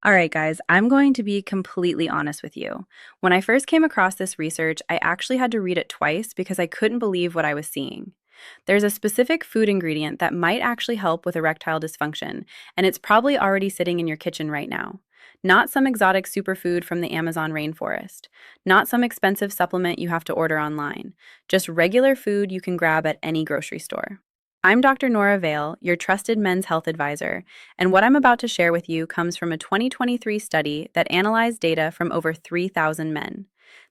All right, guys, I'm going to be completely honest with you. When I first came across this research, I actually had to read it twice because I couldn't believe what I was seeing. There's a specific food ingredient that might actually help with erectile dysfunction, and it's probably already sitting in your kitchen right now. Not some exotic superfood from the Amazon rainforest, not some expensive supplement you have to order online, just regular food you can grab at any grocery store. I'm Dr. Nora Vale, your trusted men's health advisor, and what I'm about to share with you comes from a 2023 study that analyzed data from over 3,000 men.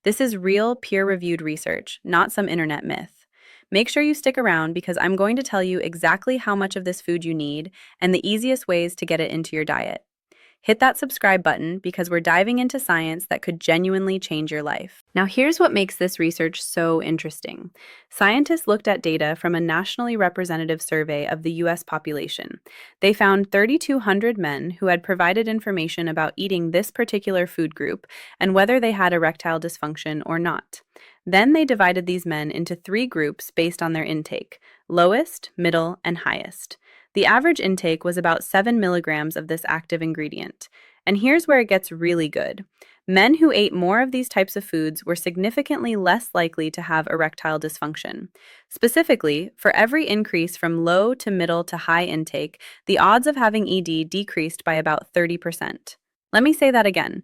This is real, peer reviewed research, not some internet myth. Make sure you stick around because I'm going to tell you exactly how much of this food you need and the easiest ways to get it into your diet. Hit that subscribe button because we're diving into science that could genuinely change your life. Now, here's what makes this research so interesting. Scientists looked at data from a nationally representative survey of the US population. They found 3,200 men who had provided information about eating this particular food group and whether they had erectile dysfunction or not. Then they divided these men into three groups based on their intake: lowest, middle, and highest. The average intake was about 7 milligrams of this active ingredient. And here's where it gets really good. Men who ate more of these types of foods were significantly less likely to have erectile dysfunction. Specifically, for every increase from low to middle to high intake, the odds of having ED decreased by about 30%. Let me say that again.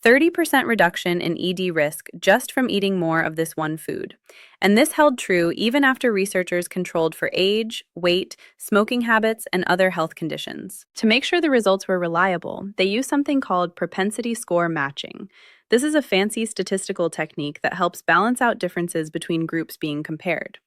30% reduction in ED risk just from eating more of this one food. And this held true even after researchers controlled for age, weight, smoking habits, and other health conditions. To make sure the results were reliable, they used something called propensity score matching. This is a fancy statistical technique that helps balance out differences between groups being compared.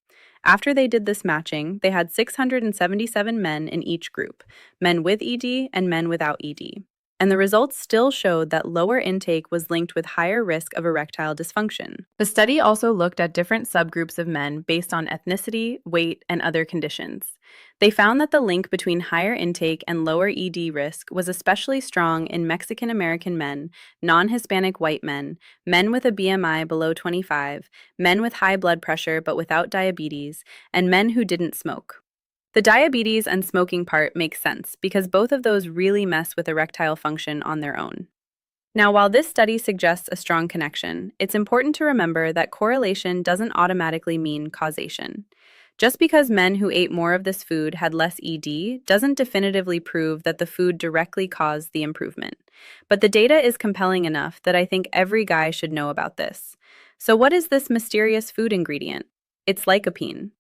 After they did this matching, they had 677 men in each group, men with ED and men without ED. And the results still showed that lower intake was linked with higher risk of erectile dysfunction. The study also looked at different subgroups of men based on ethnicity, weight, and other conditions. They found that the link between higher intake and lower ED risk was especially strong in Mexican American men, non-Hispanic white men, men with a BMI below 25, men with high blood pressure but without diabetes, and men who didn't smoke. The diabetes and smoking part makes sense because both of those really mess with erectile function on their own. Now, while this study suggests a strong connection, it's important to remember that correlation doesn't automatically mean causation. Just because men who ate more of this food had less ED doesn't definitively prove that the food directly caused the improvement. But the data is compelling enough that I think every guy should know about this. So what is this mysterious food ingredient? It's lycopene.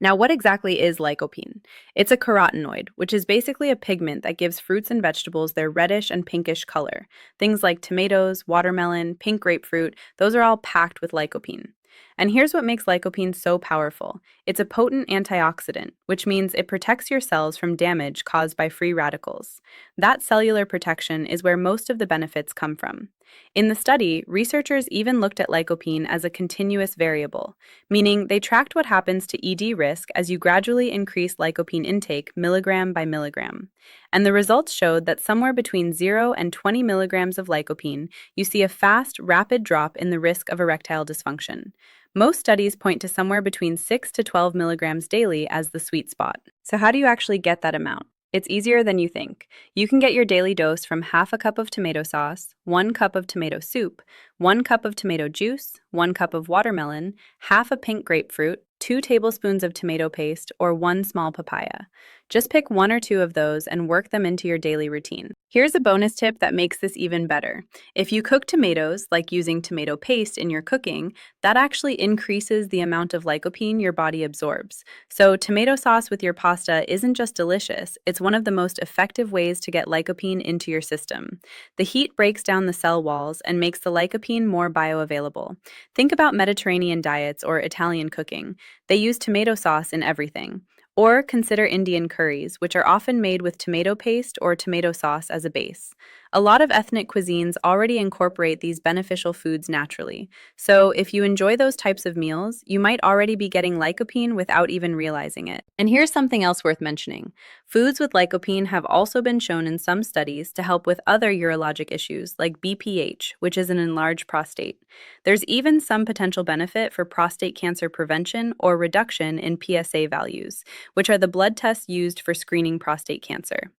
Now, what exactly is lycopene? It's a carotenoid, which is basically a pigment that gives fruits and vegetables their reddish and pinkish color. Things like tomatoes, watermelon, pink grapefruit, those are all packed with lycopene. And here's what makes lycopene so powerful. It's a potent antioxidant, which means it protects your cells from damage caused by free radicals. That cellular protection is where most of the benefits come from. In the study, researchers even looked at lycopene as a continuous variable, meaning they tracked what happens to ED risk as you gradually increase lycopene intake milligram by milligram. And the results showed that somewhere between 0 and 20 milligrams of lycopene, you see a fast, rapid drop in the risk of erectile dysfunction. Most studies point to somewhere between 6 to 12 milligrams daily as the sweet spot. So how do you actually get that amount? It's easier than you think. You can get your daily dose from half a cup of tomato sauce, 1 cup of tomato soup, 1 cup of tomato juice, 1 cup of watermelon, half a pink grapefruit, 2 tablespoons of tomato paste, or 1 small papaya. Just pick 1 or 2 of those and work them into your daily routine. Here's a bonus tip that makes this even better. If you cook tomatoes, like using tomato paste in your cooking, that actually increases the amount of lycopene your body absorbs. So tomato sauce with your pasta isn't just delicious, it's one of the most effective ways to get lycopene into your system. The heat breaks down the cell walls and makes the lycopene more bioavailable. Think about Mediterranean diets or Italian cooking. They use tomato sauce in everything. Or consider Indian curries, which are often made with tomato paste or tomato sauce as a base. A lot of ethnic cuisines already incorporate these beneficial foods naturally. So if you enjoy those types of meals, you might already be getting lycopene without even realizing it. And here's something else worth mentioning. Foods with lycopene have also been shown in some studies to help with other urologic issues like BPH, which is an enlarged prostate. There's even some potential benefit for prostate cancer prevention or reduction in PSA values, which are the blood tests used for screening prostate cancer.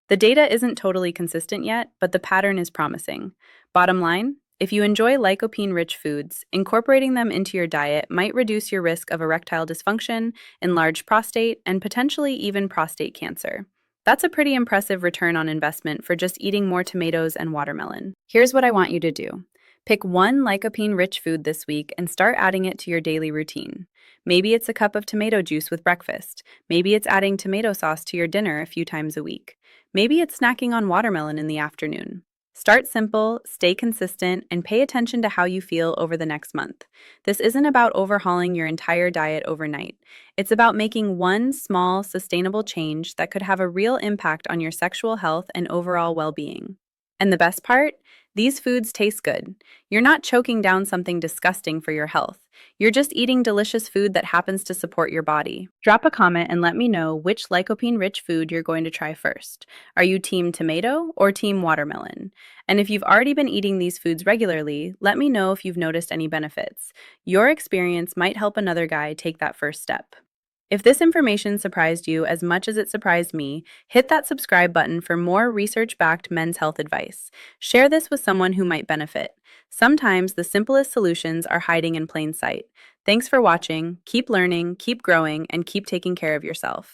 The data isn't totally consistent yet, but the pattern is promising. Bottom line, if you enjoy lycopene rich foods, incorporating them into your diet might reduce your risk of erectile dysfunction, enlarged prostate, and potentially even prostate cancer. That's a pretty impressive return on investment for just eating more tomatoes and watermelon. Here's what I want you to do. Pick one lycopene rich food this week and start adding it to your daily routine. Maybe it's a cup of tomato juice with breakfast. Maybe it's adding tomato sauce to your dinner a few times a week. Maybe it's snacking on watermelon in the afternoon. Start simple, stay consistent, and pay attention to how you feel over the next month. This isn't about overhauling your entire diet overnight. It's about making one small, sustainable change that could have a real impact on your sexual health and overall well being. And the best part? These foods taste good. You're not choking down something disgusting for your health. You're just eating delicious food that happens to support your body. Drop a comment and let me know which lycopene-rich food you're going to try first. Are you team tomato or team watermelon? And if you've already been eating these foods regularly, let me know if you've noticed any benefits. Your experience might help another guy take that first step. If this information surprised you as much as it surprised me, hit that subscribe button for more research-backed men's health advice. Share this with someone who might benefit. Sometimes the simplest solutions are hiding in plain sight. Thanks for watching. Keep learning, keep growing, and keep taking care of yourself.